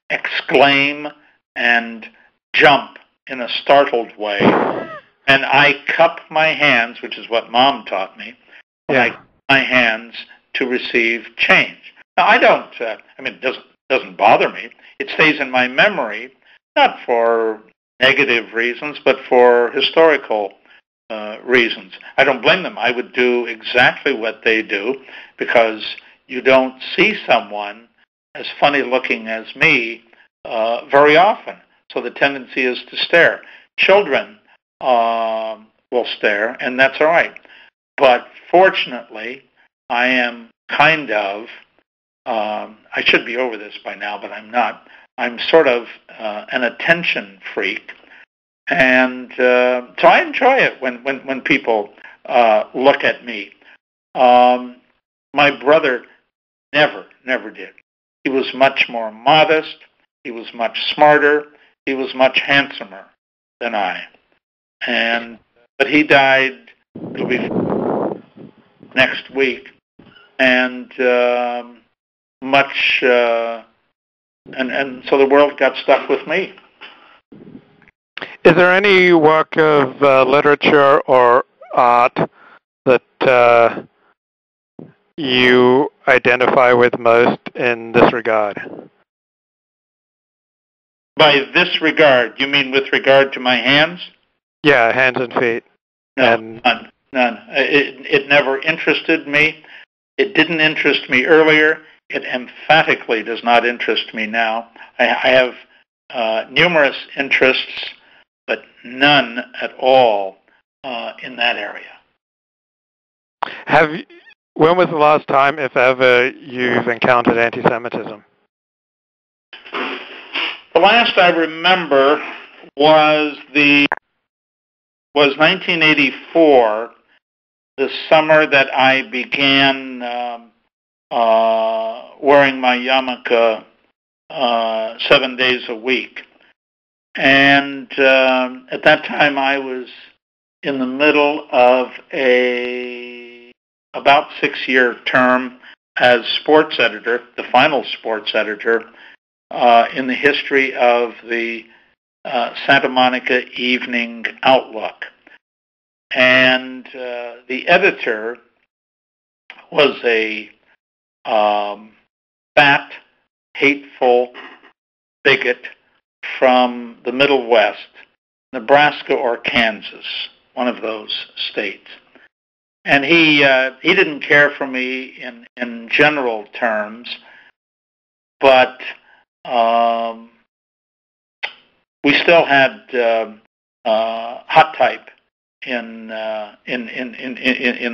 exclaim and jump in a startled way. And I cup my hands, which is what Mom taught me. Yeah. I cup my hands to receive change. Now, I don't, it doesn't bother me. It stays in my memory, not for negative reasons, but for historical reasons. I don't blame them. I would do exactly what they do, because you don't see someone as funny looking as me very often. So the tendency is to stare. Children will stare, and that's all right. But fortunately, I am kind of, I should be over this by now, but I'm not. I'm sort of an attention freak. And so I enjoy it when people look at me. My brother never did. He was much more modest. He was much smarter. He was much handsomer than I. But he died, it'll be next week, and and so the world got stuck with me. Is there any work of literature or art that you identify with most in this regard? By this regard, you mean with regard to my hands? Yeah, hands and feet. No, none. It never interested me. It didn't interest me earlier. It emphatically does not interest me now. I have numerous interests, but none at all in that area. When was the last time, if ever, you've encountered anti-Semitism? The last I remember was 1984, the summer that I began wearing my yarmulke 7 days a week. And at that time I was in the middle of a about 6-year term as sports editor, the final sports editor, in the history of the Santa Monica Evening Outlook. And the editor was a fat, hateful bigot from the Middle West, Nebraska or Kansas, one of those states. And he didn't care for me in general terms, but we still had hot type in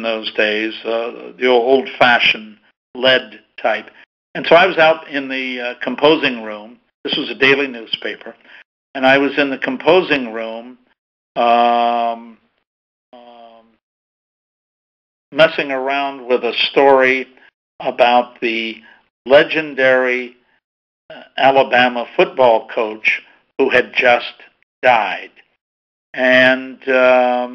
those days, the old-fashioned lead type. And so I was out in the composing room. This was a daily newspaper, and I was in the composing room messing around with a story about the legendary Alabama football coach who had just died. And I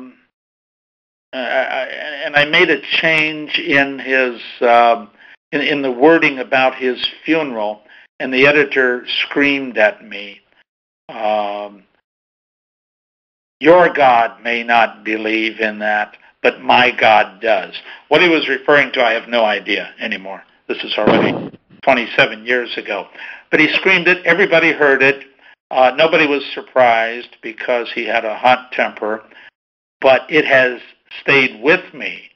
made a change in his in the wording about his funeral, and the editor screamed at me, "Your God may not believe in that, but my God does." What he was referring to, I have no idea anymore. This is already 27 years ago. But he screamed it. Everybody heard it. Nobody was surprised because he had a hot temper. But it has stayed with me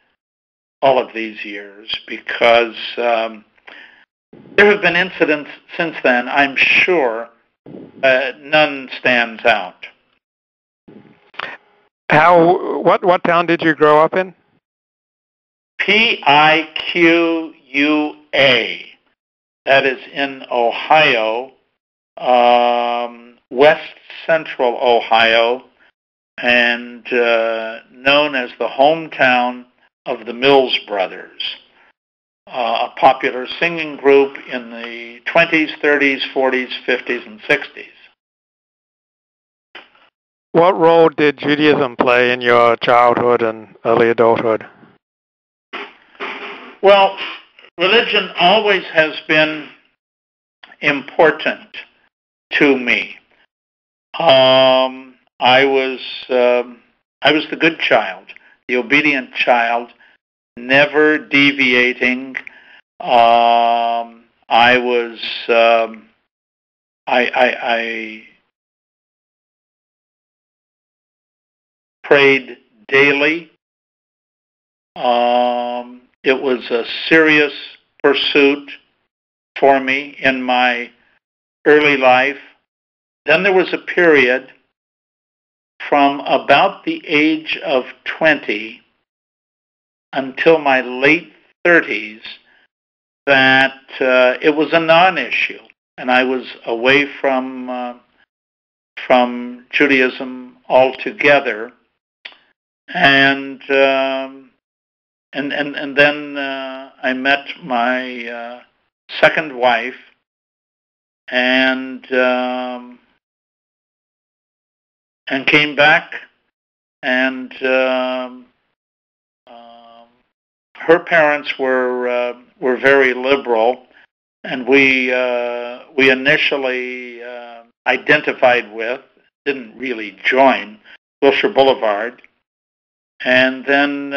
all of these years because there have been incidents since then, I'm sure. None stands out. What town did you grow up in? Piqua. That is in Ohio, west central Ohio, and known as the hometown of the Mills Brothers, a popular singing group in the 20s, 30s, 40s, 50s, and 60s. What role did Judaism play in your childhood and early adulthood? Well, religion always has been important to me. I was the good child, the obedient child, never deviating. I prayed daily. It was a serious pursuit for me in my early life. Then there was a period from about the age of 20 until my late 30s that it was a non-issue, and I was away from Judaism altogether. And then I met my second wife, and came back, and her parents were very liberal, and we initially identified with, didn't really join, Wilshire Boulevard, and then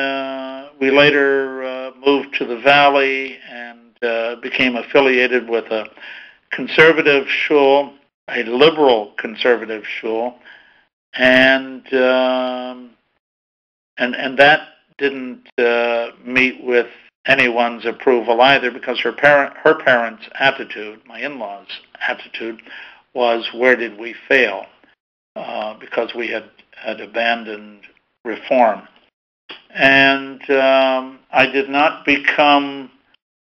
we later moved to the Valley and became affiliated with a conservative shul, a liberal conservative shul, and that didn't meet with anyone's approval either, because her parents' attitude, my in-laws' attitude, was, where did we fail? Because we had abandoned reform. And I did not become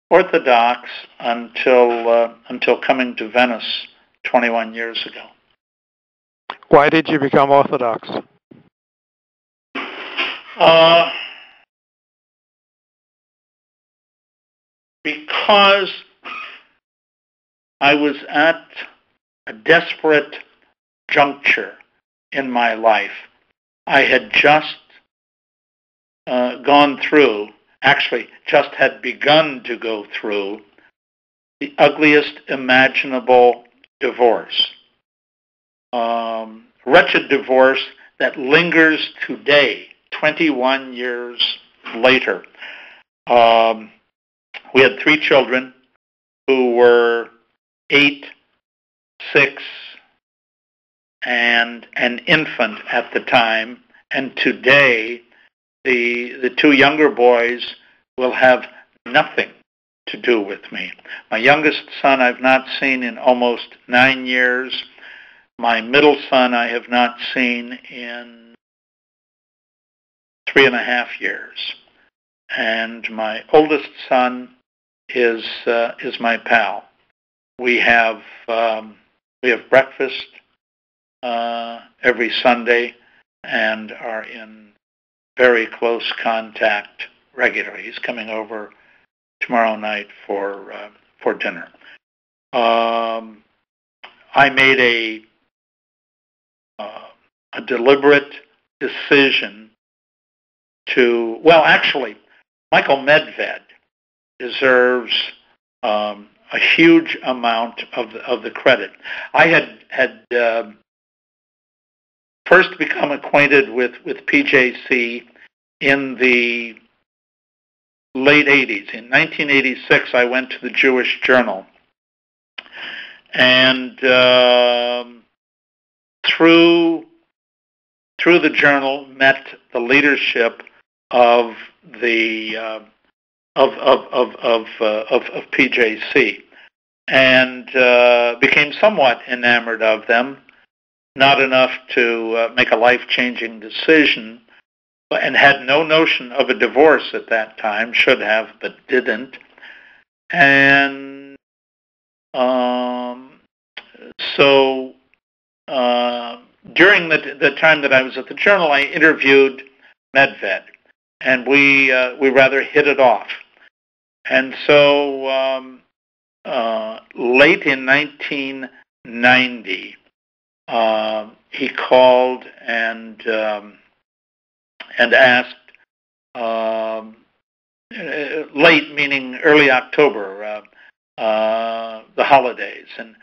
Orthodox until coming to Venice 21 years ago. Why did you become Orthodox? Because I was at a desperate juncture in my life. I had just gone through, actually just had begun to go through, the ugliest imaginable divorce. Wretched divorce that lingers today, 21 years later. We had 3 children who were 8, 6, and an infant at the time, and today the 2 younger boys will have nothing to do with me. My youngest son I've not seen in almost 9 years. My middle son I have not seen in 3.5 years. And my oldest son is my pal. We have breakfast every Sunday and are in very close contact regularly. He's coming over tomorrow night for dinner. I made a deliberate decision to, well, actually, Michael Medved deserves a huge amount of the credit. I had first become acquainted with PJC in the late 80s. In 1986, I went to the Jewish Journal, and through the journal met the leadership of the of PJC, and became somewhat enamored of them. Not enough to make a life-changing decision, and had no notion of a divorce at that time. Should have, but didn't. And so during the time that I was at the Journal, I interviewed Medved, and we rather hit it off. And so late in 1990, he called and asked, late meaning early October, the holidays, and